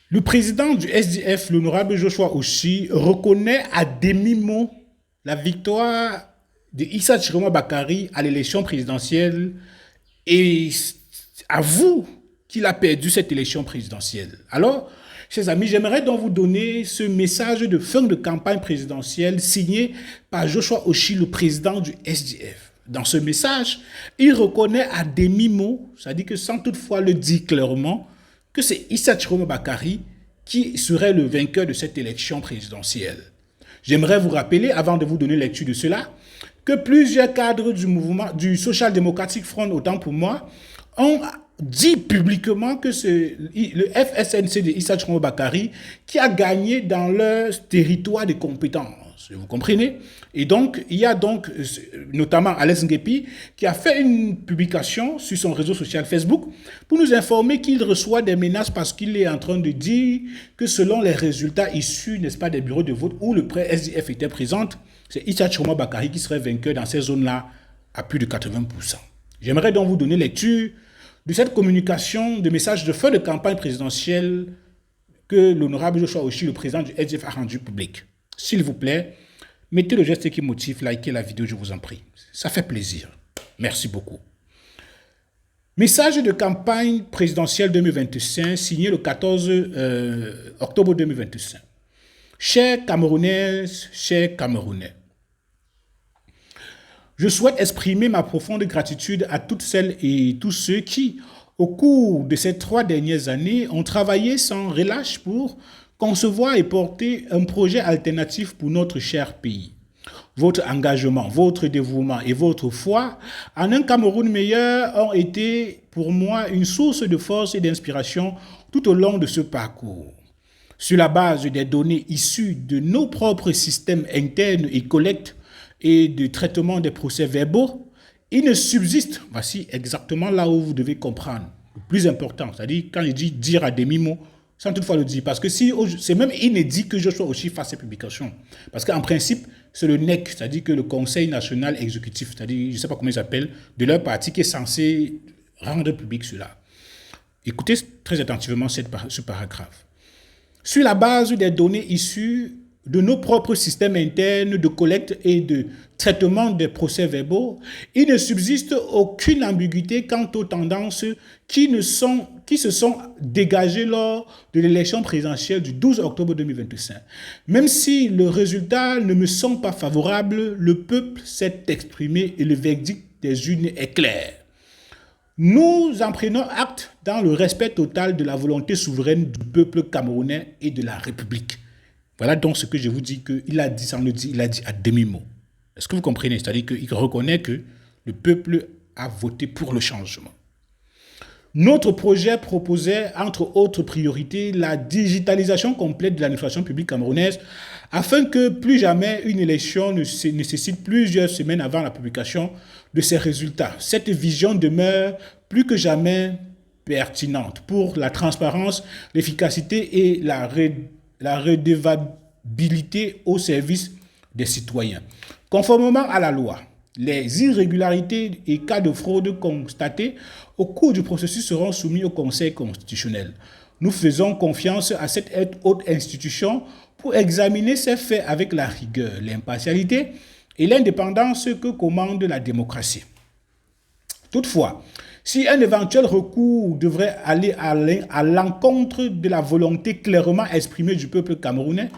Le président du SDF, l'honorable Joshua Oshi, reconnaît à demi-mot la victoire de Issa Chiroma Bakari à l'élection présidentielle et avoue qu'il a perdu cette élection présidentielle. Alors, chers amis, j'aimerais donc vous donner ce message de fin de campagne présidentielle signé par Joshua Oshi, le président du SDF. Dans ce message, il reconnaît à demi-mot, c'est-à-dire que sans toutefois le dire clairement, que c'est Issa Chiroma Bakari qui serait le vainqueur de cette élection présidentielle. J'aimerais vous rappeler, avant de vous donner lecture de cela, que plusieurs cadres du mouvement du Social Democratic Front, autant pour moi, ont dit publiquement que c'est le FSNC de Issa Chiroma Bakari qui a gagné dans leur territoire de compétences. Vous comprenez? Et donc, il y a donc notamment Alex Ngepi qui a fait une publication sur son réseau social Facebook pour nous informer qu'il reçoit des menaces parce qu'il est en train de dire que selon les résultats issus, n'est-ce pas, des bureaux de vote où le prêt SDF était présent, c'est Issa Chiroma Bakari qui serait vainqueur dans ces zones-là à plus de 80%. J'aimerais donc vous donner lecture de cette communication de message de fin de campagne présidentielle que l'honorable Joshua Oshi, le président du SDF, a rendu public. S'il vous plaît, mettez le geste qui motive, likez la vidéo, je vous en prie. Ça fait plaisir. Merci beaucoup. Message de campagne présidentielle 2025 signé le 14 octobre 2025. Chers Camerounaises, chers Camerounais, je souhaite exprimer ma profonde gratitude à toutes celles et tous ceux qui, au cours de ces 3 dernières années, ont travaillé sans relâche pour concevoir et porter un projet alternatif pour notre cher pays. Votre engagement, votre dévouement et votre foi en un Cameroun meilleur ont été pour moi une source de force et d'inspiration tout au long de ce parcours. Sur la base des données issues de nos propres systèmes internes et collecte et de traitement des procès-verbaux, il ne subsiste, voici exactement là où vous devez comprendre, le plus important, c'est-à-dire quand il dit dire à demi-mot, sans toutefois le dire, parce que si, c'est même inédit que Joshua Oshi fasse ces publications, parce qu'en principe, c'est le NEC, c'est-à-dire que le Conseil national exécutif, c'est-à-dire, je ne sais pas comment il s'appelle, de leur parti qui est censé rendre public cela. Écoutez très attentivement ce paragraphe. Sur la base des données issues de nos propres systèmes internes de collecte et de traitement des procès-verbaux, il ne subsiste aucune ambiguïté quant aux tendances qui se sont dégagées lors de l'élection présidentielle du 12 octobre 2025. Même si le résultat ne me semble pas favorable, le peuple s'est exprimé et le verdict des urnes est clair. Nous en prenons acte dans le respect total de la volonté souveraine du peuple camerounais et de la République. Voilà donc ce que je vous dis qu'il a dit sans le dire, il a dit à demi-mot. Est-ce que vous comprenez? C'est-à-dire qu'il reconnaît que le peuple a voté pour le changement. Notre projet proposait, entre autres priorités, la digitalisation complète de l'administration publique camerounaise afin que plus jamais une élection ne nécessite plusieurs semaines avant la publication de ses résultats. Cette vision demeure plus que jamais pertinente pour la transparence, l'efficacité et la redevabilité au service des citoyens. Conformément à la loi, les irrégularités et cas de fraude constatés au cours du processus seront soumis au Conseil constitutionnel. Nous faisons confiance à cette haute institution pour examiner ces faits avec la rigueur, l'impartialité et l'indépendance que commande la démocratie. Toutefois, si un éventuel recours devrait aller à l'encontre de la volonté clairement exprimée du peuple camerounais,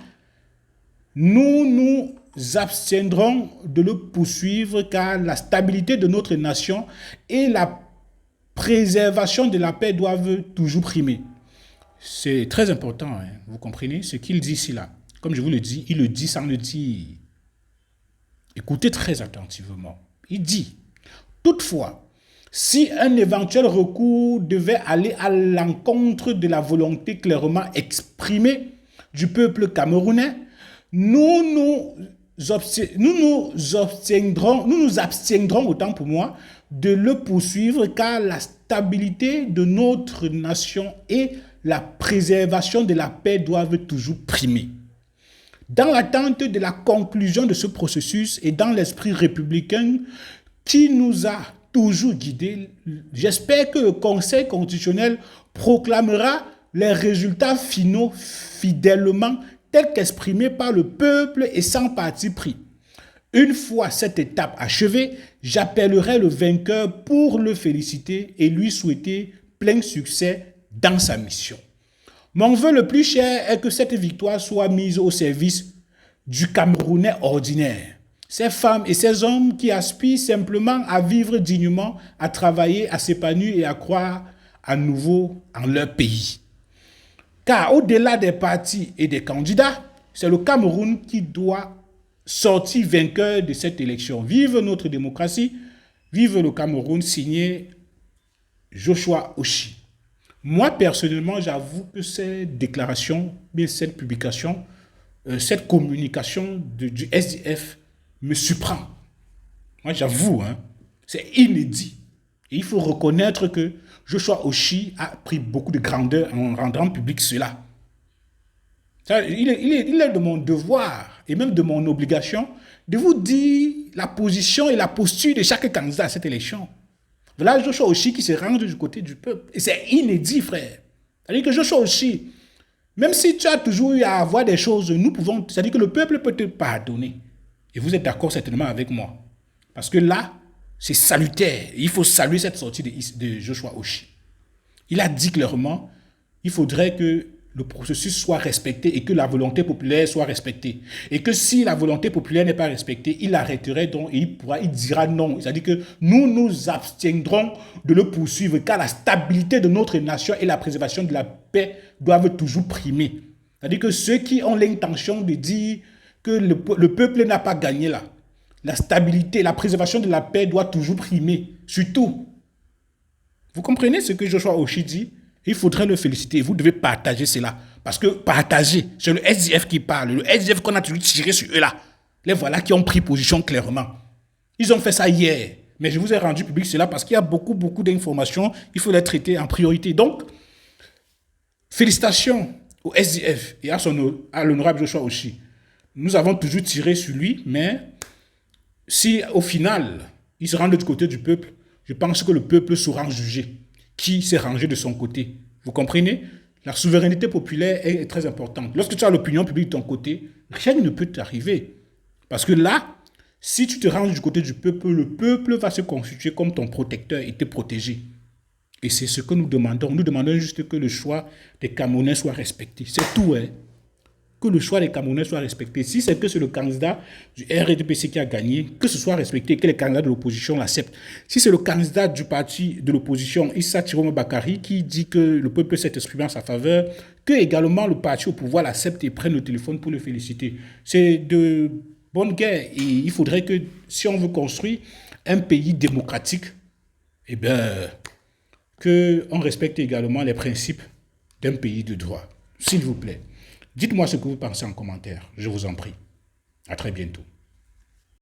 nous nous abstiendrons de le poursuivre car la stabilité de notre nation et la préservation de la paix doivent toujours primer. C'est très important, hein, vous comprenez ce qu'il dit ici là. Comme je vous le dis, il le dit sans le dire. Écoutez très attentivement. Il dit, toutefois, si un éventuel recours devait aller à l'encontre de la volonté clairement exprimée du peuple camerounais, nous nous abstiendrons, autant pour moi, de le poursuivre car la stabilité de notre nation et la préservation de la paix doivent toujours primer. Dans l'attente de la conclusion de ce processus et dans l'esprit républicain qui nous a toujours guidés, j'espère que le Conseil constitutionnel proclamera les résultats finaux fidèlement tels qu'exprimés par le peuple et sans parti pris. Une fois cette étape achevée, j'appellerai le vainqueur pour le féliciter et lui souhaiter plein succès dans sa mission. Mon vœu le plus cher est que cette victoire soit mise au service du Camerounais ordinaire. Ces femmes et ces hommes qui aspirent simplement à vivre dignement, à travailler, à s'épanouir et à croire à nouveau en leur pays. Car au-delà des partis et des candidats, c'est le Cameroun qui doit sortir vainqueur de cette élection. Vive notre démocratie, vive le Cameroun, signé Joshua Oshi. Moi, personnellement, j'avoue que cette déclaration, mais cette publication, cette communication du SDF me surprend. Moi, j'avoue, hein, c'est inédit. Et il faut reconnaître que Joshua Oshi a pris beaucoup de grandeur en rendant public cela. Il est de mon devoir et même de mon obligation de vous dire la position et la posture de chaque candidat à cette élection. Voilà Joshua Oshi qui se range du côté du peuple. Et c'est inédit, frère. C'est-à-dire que Joshua Oshi, même si tu as toujours eu à avoir des choses, nous pouvons, c'est-à-dire que le peuple peut te pardonner. Et vous êtes d'accord certainement avec moi. Parce que là, c'est salutaire. Il faut saluer cette sortie de Joshua Oshi. Il a dit clairement, il faudrait que le processus soit respecté et que la volonté populaire soit respectée. Et que si la volonté populaire n'est pas respectée, il arrêterait donc et il dira non. C'est-à-dire que nous nous abstiendrons de le poursuivre car la stabilité de notre nation et la préservation de la paix doivent toujours primer. C'est-à-dire que ceux qui ont l'intention de dire que le peuple n'a pas gagné là, la stabilité, la préservation de la paix doit toujours primer, surtout. Vous comprenez ce que Joshua Oshi dit? Il faudrait le féliciter. Vous devez partager cela. Parce que partager, c'est le SDF qui parle. Le SDF qu'on a toujours tiré sur eux là. Les voilà qui ont pris position clairement. Ils ont fait ça hier. Mais je vous ai rendu public cela parce qu'il y a beaucoup d'informations. Il faut les traiter en priorité. Donc, félicitations au SDF et à l'honorable Joshua Oshi. Nous avons toujours tiré sur lui, mais si au final, il se rend du côté du peuple, je pense que le peuple saura juger qui s'est rangé de son côté. Vous comprenez? La souveraineté populaire est très importante. Lorsque tu as l'opinion publique de ton côté, rien ne peut t'arriver. Parce que là, si tu te ranges du côté du peuple, le peuple va se constituer comme ton protecteur et te protéger. Et c'est ce que nous demandons. Nous demandons juste que le choix des Camerounais soit respecté. C'est tout, hein? Que le choix des Camerounais soit respecté. Si c'est que c'est le candidat du RDPC qui a gagné, que ce soit respecté, que les candidats de l'opposition l'acceptent. Si c'est le candidat du parti de l'opposition, Issa Tiroma Bakari, qui dit que le peuple s'est exprimé en sa faveur, que également le parti au pouvoir l'accepte et prenne le téléphone pour le féliciter. C'est de bonne guerre. Et il faudrait que, si on veut construire un pays démocratique, eh bien, qu'on respecte également les principes d'un pays de droit. S'il vous plaît. Dites-moi ce que vous pensez en commentaire. Je vous en prie. À très bientôt.